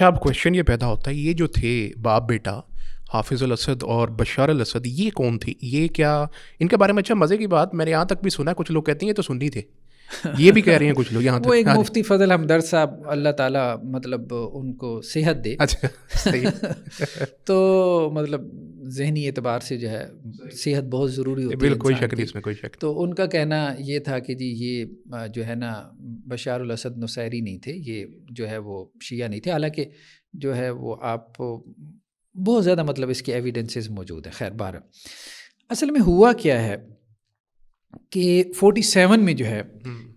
اچھا اب کویشچن یہ پیدا ہوتا ہے یہ جو تھے باپ بیٹا حافظ الاسد اور بشار الاسد یہ کون تھے؟ یہ کیا ان کے بارے میں اچھا مزے کی بات میں نے یہاں تک بھی سنا ہے، کچھ لوگ کہتے ہیں یہ تو سنی تھے، یہ بھی کہہ رہے ہیں کچھ لوگ یہاں تک. وہ ایک مفتی فضل ہمدرد صاحب اللہ تعالیٰ مطلب ان کو صحت دے. اچھا صحیح. تو مطلب ذہنی اعتبار سے جو ہے صحت بہت ضروری ہوتی ہے. کوئی شک نہیں اس میں، کوئی شک. تو ان کا کہنا یہ تھا کہ جی یہ جو ہے نا بشار الاسد نصیری نہیں تھے، یہ جو ہے وہ شیعہ نہیں تھے، حالانکہ جو ہے وہ آپ بہت زیادہ مطلب اس کے ایویڈنسز موجود ہیں. خیر بہر اصل میں ہوا کیا ہے کہ 47 میں جو ہے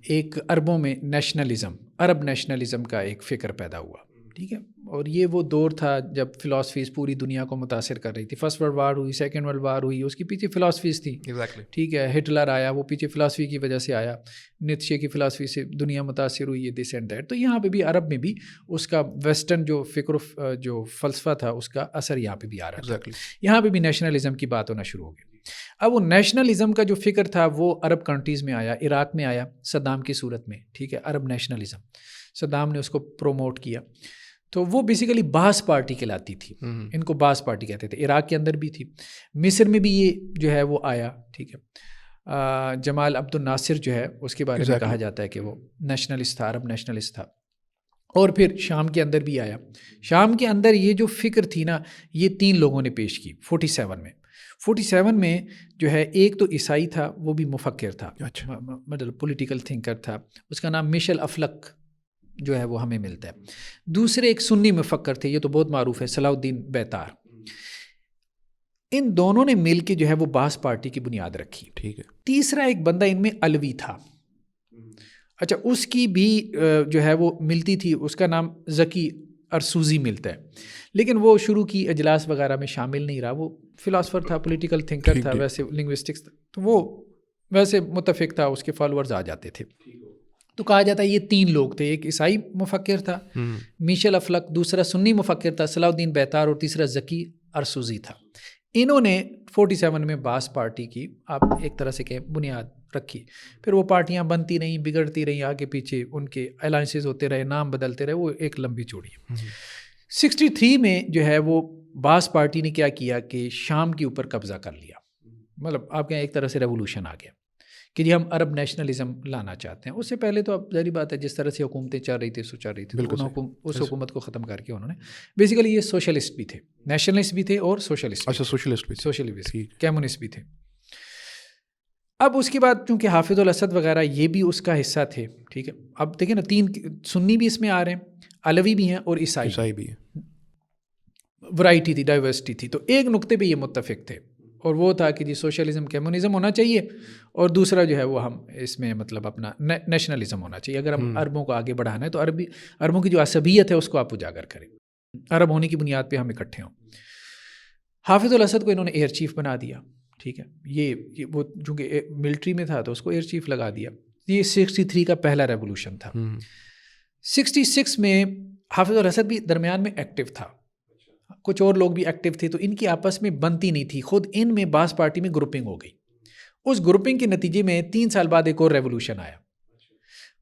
ایک عربوں میں نیشنلزم، عرب نیشنلزم کا ایک فکر پیدا ہوا. ٹھیک ہے، اور یہ وہ دور تھا جب فلاسفیز پوری دنیا کو متاثر کر رہی تھی. فرسٹ ورلڈ وار ہوئی، سیکنڈ ورلڈ وار ہوئی، اس کے پیچھے فلاسفیز تھی. ٹھیک ہے، ہٹلر آیا، وہ پیچھے فلاسفی کی وجہ سے آیا، نیتشے کی فلاسفی سے دنیا متاثر ہوئی، یہ دس اینڈ دیٹ. تو یہاں پہ بھی عرب میں بھی اس کا ویسٹرن جو فکر جو فلسفہ تھا اس کا اثر یہاں پہ بھی آ رہا تھا. یہاں پہ بھی نیشنلزم کی بات ہونا شروع ہو گئی. اب وہ نیشنلزم کا جو فکر تھا وہ عرب کنٹریز میں آیا، عراق میں آیا صدام کی صورت میں. ٹھیک ہے، عرب نیشنلزم صدام نے اس کو پروموٹ کیا. تو وہ بیسیکلی باس پارٹی کہلاتی تھی، ان کو باس پارٹی کہتے تھے. عراق کے اندر بھی تھی، مصر میں بھی یہ جو ہے وہ آیا. ٹھیک ہے، جمال عبد الناصر جو ہے اس کے بارے میں کہا جاتا ہے کہ وہ نیشنلسٹ تھا، عرب نیشنلسٹ تھا. اور پھر شام کے اندر بھی آیا. شام کے اندر یہ جو فکر تھی نا یہ 3 لوگوں نے پیش کی 47 میں جو ہے. ایک تو عیسائی تھا، وہ بھی مفکر تھا، مطلب پولیٹیکل تھنکر تھا، اس کا نام میشل افلک جو ہے وہ ہمیں ملتا ہے. دوسرے ایک سنی مفکر تھے، یہ تو بہت معروف ہے، صلاح الدین بیتار. ان دونوں نے مل کے جو ہے وہ باس پارٹی کی بنیاد رکھی. ٹھیک ہے. تیسرا ایک بندہ ان میں علوی تھا. اچھا، اس کی بھی جو ہے وہ ملتی تھی، اس کا نام ذکی ارسوزی ملتا ہے، لیکن وہ شروع کی اجلاس وغیرہ میں شامل نہیں رہا. وہ فلاسفر تھا، پولیٹیکل تھنکر تھا، ویسے لنگوسٹکس، تو وہ ویسے متفق تھا، اس کے فالوورز آ جاتے تھے. تو کہا جاتا ہے یہ 3 لوگ تھے، ایک عیسائی مفکر تھا میشل افلک، دوسرا سنی مفکر تھا صلاح الدین بیتار، اور تیسرا ذکی ارسوزی تھا. انہوں نے 47 میں باس پارٹی کی آپ ایک طرح سے کہ بنیاد رکھی. پھر وہ پارٹیاں بنتی رہیں، بگڑتی رہیں، آگے پیچھے ان کے الائنسز ہوتے رہے، نام بدلتے رہے، وہ ایک لمبی چوڑی ہے. 63 میں جو ہے وہ باس پارٹی نے کیا کیا کہ شام کے اوپر قبضہ کر لیا. مطلب آپ کے ایک طرح سے ریولوشن آ گیا کہ جی ہم عرب نیشنلزم لانا چاہتے ہیں. اس سے پہلے تو اب ظاہری بات ہے جس طرح سے حکومتیں چل رہی تھی سو چل رہی تھی، اس حکومت کو ختم کر کے انہوں نے بیسیکلی یہ سوشلسٹ بھی تھے، نیشنلسٹ بھی تھے اور سوشلسٹ کمیونسٹ بھی تھے. اب اس کے بعد چونکہ حافظ الاسد وغیرہ یہ بھی اس کا حصہ تھے. ٹھیک ہے، اب دیکھیں نا 3 سنی بھی اس میں آ رہے ہیں، علوی بھی ہیں اور عیسائی بھی ہیں. ورائٹی تھی، ڈائیورسٹی تھی. تو ایک نقطے پہ یہ متفق تھے اور وہ تھا کہ جی سوشلزم کمیونزم ہونا چاہیے، اور دوسرا جو ہے وہ ہم اس میں مطلب اپنا نیشنلزم ہونا چاہیے. اگر ہم عربوں کو آگے بڑھانا ہے تو عربوں کی جو عصبیت ہے اس کو آپ اجاگر کریں، عرب ہونے کی بنیاد پہ ہم اکٹھے ہوں. حافظ الاسد کو انہوں نے ایئر چیف بنا دیا. ٹھیک ہے، یہ وہ چونکہ ملٹری میں تھا تو اس کو ایئر چیف لگا دیا. یہ 63 کا پہلا ریولوشن تھا. 66 میں حافظ الاسد بھی درمیان میں ایکٹیو تھا، کچھ اور لوگ بھی ایکٹیو تھے، تو ان کی آپس میں بنتی نہیں تھی. خود ان میں باس پارٹی میں گروپنگ ہو گئی. اس گروپنگ کے نتیجے میں 3 سال بعد ایک اور ریولوشن آیا.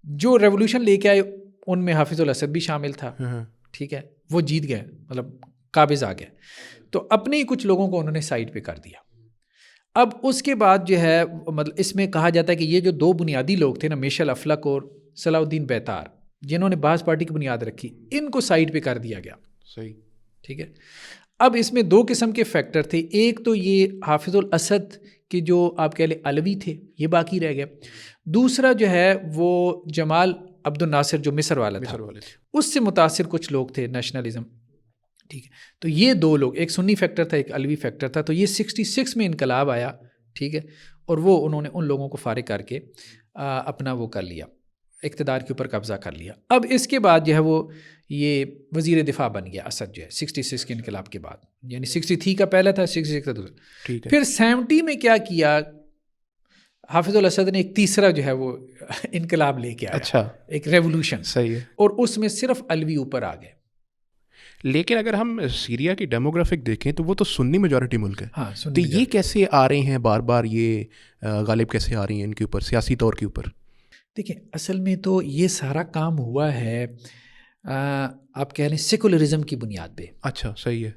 جو ریولوشن لے کے آئے ان میں حافظ الاسد بھی شامل تھا. ٹھیک ہے، وہ جیت گئے، مطلب قابض آ گئے. تو اپنے ہی کچھ لوگوں کو انہوں نے سائڈ پہ کر دیا. اب اس کے بعد جو ہے مطلب اس میں کہا جاتا ہے کہ یہ جو 2 بنیادی لوگ تھے نا، میشل افلک اور صلاح الدین بیتار، جنہوں نے باس پارٹی کی بنیاد رکھی، ان کو سائڈ پہ کر دیا گیا. صحیح. ٹھیک ہے، اب اس میں 2 قسم کے فیکٹر تھے. ایک تو یہ حافظ الاسد کے جو آپ کہہ لیں علوی تھے، یہ باقی رہ گئے. دوسرا جو ہے وہ جمال عبد الناصر جو مصر والا تھا، اس سے متاثر کچھ لوگ تھے نیشنلزم. ٹھیک ہے، تو یہ 2 لوگ، ایک سنی فیکٹر تھا، ایک علوی فیکٹر تھا. تو یہ 66 میں انقلاب آیا. ٹھیک ہے، اور وہ انہوں نے ان لوگوں کو فارغ کر کے اپنا وہ کر لیا، اقتدار کے اوپر قبضہ کر لیا. اب اس کے بعد جو ہے وہ یہ وزیر دفاع بن گیا اسد جو ہے 66 کے انقلاب کے بعد. یعنی 63 کا پہلا تھا، 66 کا دوسرا. پھر 70 میں کیا کیا، حافظ الاسد نے ایک تیسرا جو ہے وہ انقلاب لے کے آیا. اچھا، ایک ریولوشن. صحیح ہے. اور اس میں صرف علوی اوپر آ گئے. لیکن اگر ہم سیریا کی ڈیموگرافک دیکھیں تو وہ تو سنی میجورٹی ملک ہے. تو یہ کیسے آ رہے ہیں بار بار، یہ غالب کیسے آ رہی ہیں ان کے اوپر سیاسی طور کے اوپر؟ دیکھیں اصل میں تو یہ سارا کام ہوا ہے آپ کہہ لیں سیکولرزم کی بنیاد پہ. اچھا صحیح ہے.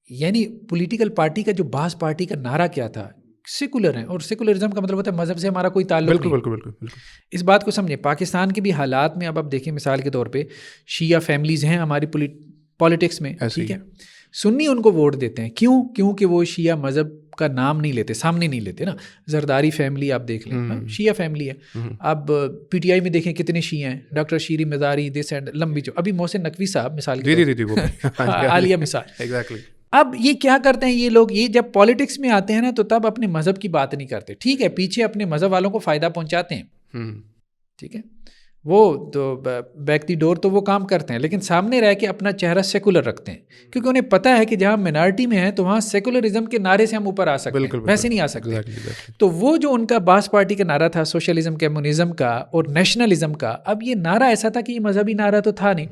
یعنی پولیٹیکل پارٹی کا جو بعض پارٹی کا نعرہ کیا تھا, سیکولر ہیں, اور سیکولرزم کا مطلب ہوتا ہے مذہب سے ہمارا کوئی تعلق نہیں. بالکل بالکل بالکل. اس بات کو سمجھیں. پاکستان کے بھی حالات میں اب آپ دیکھیں, مثال کے طور پہ شیعہ فیملیز ہیں ہماری پالیٹکس میں, ٹھیک ہے, سنی ان کو ووٹ دیتے ہیں. کیوں؟ کیونکہ وہ شیعہ مذہب کا نام نہیں لیتے, سامنے نہیں لیتے نا. زرداری فیملی آپ دیکھ لیں, شیعہ فیملی ہے. اب پی ٹی آئی میں دیکھیں کتنے شیعہ ہیں, doctor Sherry Mazari, this and لمبی جو ابھی محسن نقوی صاحب مثال کے عالیہ مثال. اب یہ کیا کرتے ہیں یہ لوگ, یہ جب پالیٹکس میں آتے ہیں نا تو تب اپنے مذہب کی بات نہیں کرتے. ٹھیک ہے, پیچھے اپنے مذہب والوں کو فائدہ پہنچاتے ہیں, ٹھیک ہے, وہ تو بیک دی ڈور تو وہ کام کرتے ہیں, لیکن سامنے رہ کے اپنا چہرہ سیکولر رکھتے ہیں, کیونکہ انہیں پتہ ہے کہ جہاں منارٹی میں ہیں تو وہاں سیکولرزم کے نعرے سے ہم اوپر آ سکتے ہیں, ویسے نہیں آ سکتے. تو وہ جو ان کا باس پارٹی کا نعرہ تھا سوشلزم کمیونزم کا اور نیشنلزم کا, اب یہ نعرہ ایسا تھا کہ یہ مذہبی نعرہ تو تھا نہیں.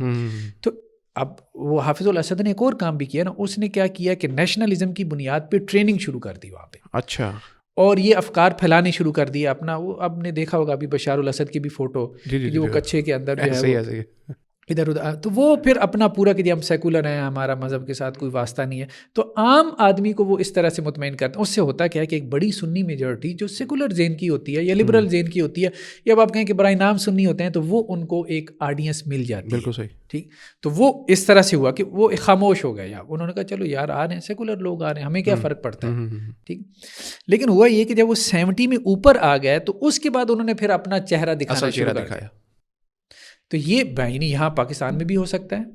تو اب وہ حافظ الاسد نے ایک اور کام بھی کیا نا, اس نے کیا کیا کہ نیشنلزم کی بنیاد پہ ٹریننگ شروع کر دی وہاں پہ. اچھا. اور یہ افکار پھیلانے شروع کر دیا اپنا. وہ اب نے دیکھا ہوگا ابھی بشار الاسد کی بھی فوٹو, جو وہ کچھے کے اندر جو ہے ادھر ادھر, تو وہ پھر اپنا پورا کہ ہم سیکولر ہیں, ہمارا مذہب کے ساتھ کوئی واسطہ نہیں ہے. تو عام آدمی کو وہ اس طرح سے مطمئن کرتے ہیں. اس سے ہوتا کیا ہے کہ ایک بڑی سنی میجورٹی جو سیکولر ذہن کی ہوتی ہے یا لبرل ذہن کی ہوتی ہے, یا اب آپ کہیں کہ برائے نام سنی ہوتے ہیں, تو وہ ان کو ایک آڈینس مل جاتی ہے. بالکل صحیح, ٹھیک. تو وہ اس طرح سے ہوا کہ وہ خاموش ہو گئے, یا انہوں نے کہا چلو یار آ رہے ہیں سیکولر لوگ آ رہے ہیں, ہمیں کیا فرق پڑتا ہے, ٹھیک. لیکن ہوا یہ کہ جب وہ 70 میں اوپر آ گئے تو اس کے بعد انہوں نے پھر اپنا چہرہ دکھانا شروع کر دیا. تو یہ بہینی یہاں پاکستان میں بھی ہو سکتا ہے,